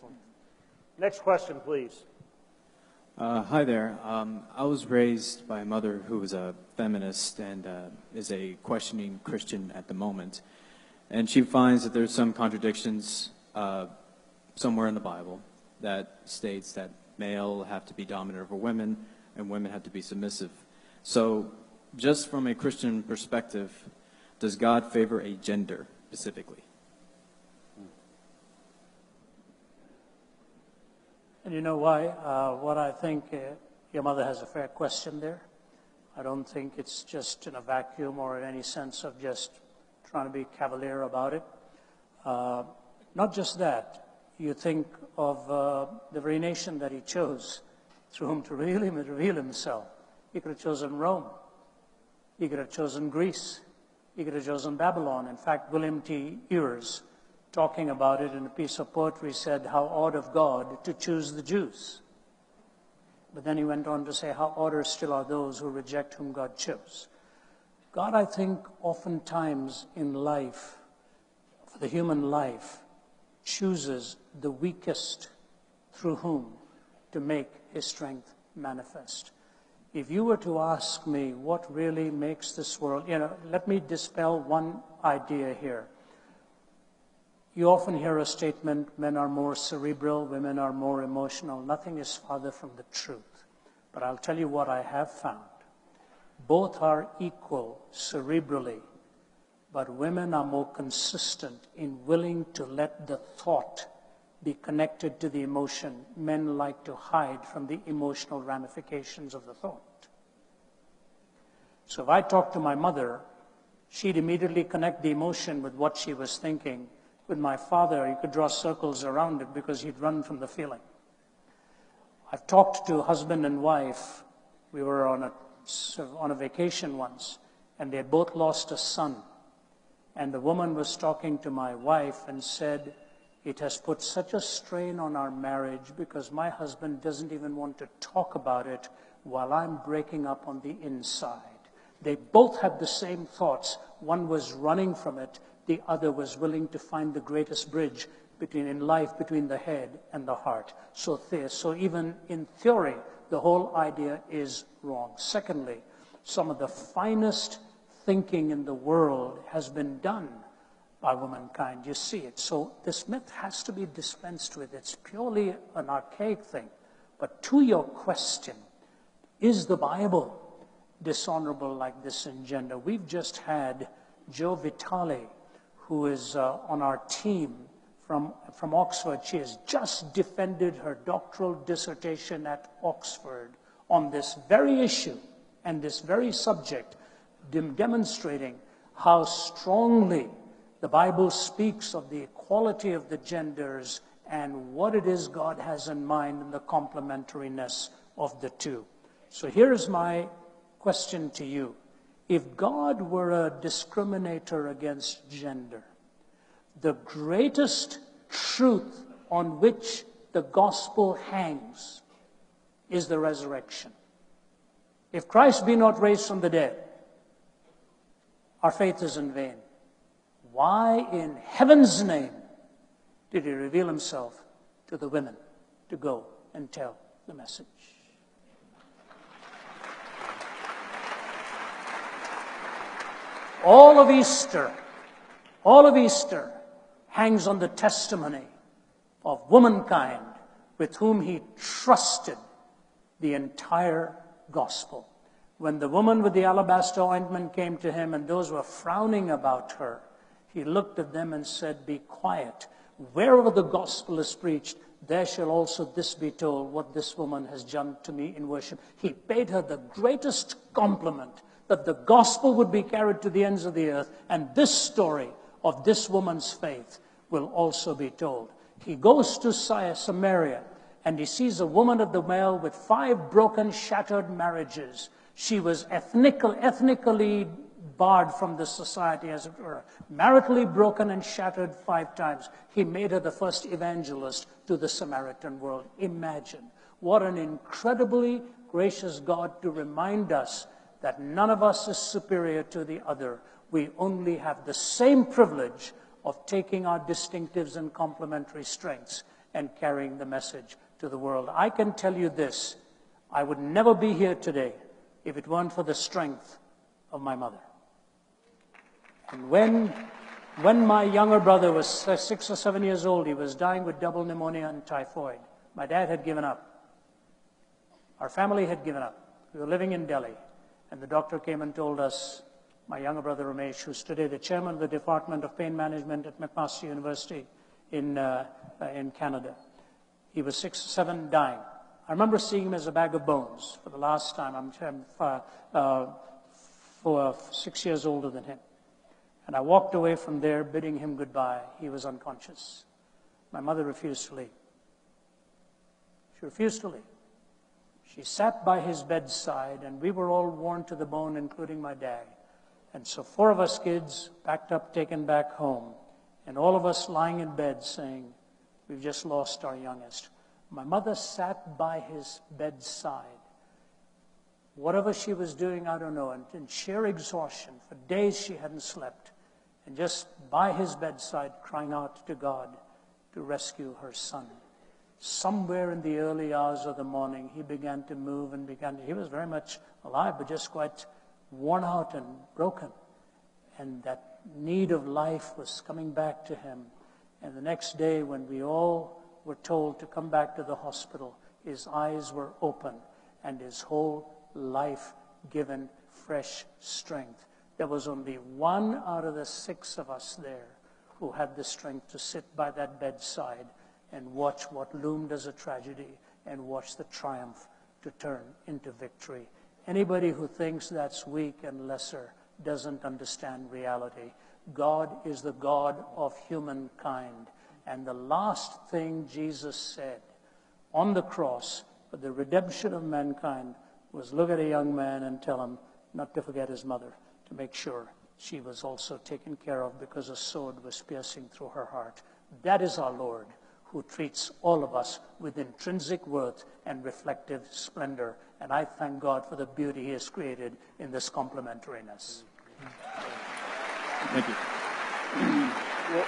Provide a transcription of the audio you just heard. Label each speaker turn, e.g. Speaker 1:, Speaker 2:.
Speaker 1: Excellent. Next question, please.
Speaker 2: Hi there. I was raised by a mother who was a feminist and is a questioning Christian at the moment. And she finds that there's some contradictions somewhere in the Bible that states that male have to be dominant over women and women have to be submissive. So just from a Christian perspective, does God favor a gender specifically?
Speaker 3: And you know why? What I think, your mother has a fair question there. I don't think it's just in a vacuum or in any sense of just trying to be cavalier about it. Not just that. You think of the very nation that he chose through whom to reveal himself. He could have chosen Rome. He could have chosen Greece. He could have chosen Babylon. In fact, William T. Ears, talking about it in a piece of poetry, said, how odd of God to choose the Jews. But then he went on to say, how odder still are those who reject whom God chose. God, I think, oftentimes in life, for the human life, chooses the weakest through whom to make his strength manifest. If you were to ask me what really makes this world, let me dispel one idea here. You often hear a statement, men are more cerebral, women are more emotional. Nothing is farther from the truth. But I'll tell you what I have found. Both are equal cerebrally, but women are more consistent in willing to let the thought be connected to the emotion. Men like to hide from the emotional ramifications of the thought. So if I talk to my mother, she'd immediately connect the emotion with what she was thinking. With my father, he could draw circles around it because he'd run from the feeling. I've talked to husband and wife. We were on a vacation once, and they had both lost a son. And the woman was talking to my wife and said, it has put such a strain on our marriage because my husband doesn't even want to talk about it while I'm breaking up on the inside. They both had the same thoughts. One was running from it. The other was willing to find the greatest bridge in life between the head and the heart. So even in theory, the whole idea is wrong. Secondly, some of the finest thinking in the world has been done by womankind. You see it. So this myth has to be dispensed with. It's purely an archaic thing. But to your question, is the Bible dishonorable like this in gender? We've just had Joe Vitale, who is on our team from Oxford. She has just defended her doctoral dissertation at Oxford on this very issue and this very subject, demonstrating how strongly the Bible speaks of the equality of the genders and what it is God has in mind in the complementariness of the two. So here's my question to you. If God were a discriminator against gender, the greatest truth on which the gospel hangs is the resurrection. If Christ be not raised from the dead, our faith is in vain. Why in heaven's name did he reveal himself to the women to go and tell the message? All of Easter hangs on the testimony of womankind with whom he trusted the entire gospel. When the woman with the alabaster ointment came to him and those were frowning about her, he looked at them and said, be quiet. Wherever the gospel is preached, there shall also this be told, what this woman has done to me in worship. He paid her the greatest compliment, that the gospel would be carried to the ends of the earth, and this story of this woman's faith will also be told. He goes to Samaria, and he sees a woman of the well with 5 broken, shattered marriages. She was ethnically barred from the society, as it were, maritally broken and shattered 5 times. He made her the first evangelist to the Samaritan world. Imagine what an incredibly gracious God to remind us that none of us is superior to the other. We only have the same privilege of taking our distinctives and complementary strengths and carrying the message to the world. I can tell you this, I would never be here today if it weren't for the strength of my mother. And when my younger brother was 6 or 7 years old, he was dying with double pneumonia and typhoid. My dad had given up. Our family had given up. We were living in Delhi, and the doctor came and told us, my younger brother Ramesh, who's today the chairman of the Department of Pain Management at McMaster University in Canada. He was 6 or 7, dying. I remember seeing him as a bag of bones for the last time. I'm 6 years older than him. And I walked away from there bidding him goodbye. He was unconscious. My mother refused to leave. She refused to leave. She sat by his bedside, and we were all worn to the bone, including my dad. And so 4 of us kids packed up, taken back home, and all of us lying in bed saying, we've just lost our youngest. My mother sat by his bedside. Whatever she was doing, I don't know, and in sheer exhaustion, for days she hadn't slept, and just by his bedside crying out to God to rescue her son. Somewhere in the early hours of the morning, he began to move and he was very much alive, but just quite worn out and broken. And that need of life was coming back to him. And the next day, when we all were told to come back to the hospital, his eyes were open and his whole life given fresh strength. There was only 1 out of the 6 of us there who had the strength to sit by that bedside and watch what loomed as a tragedy and watch the triumph to turn into victory. Anybody who thinks that's weak and lesser doesn't understand reality. God is the God of humankind. And the last thing Jesus said on the cross for the redemption of mankind was look at a young man and tell him not to forget his mother, to make sure she was also taken care of because a sword was piercing through her heart. That is our Lord, who treats all of us with intrinsic worth and reflective splendor. And I thank God for the beauty he has created in this complementariness.
Speaker 2: Thank you.
Speaker 1: Well,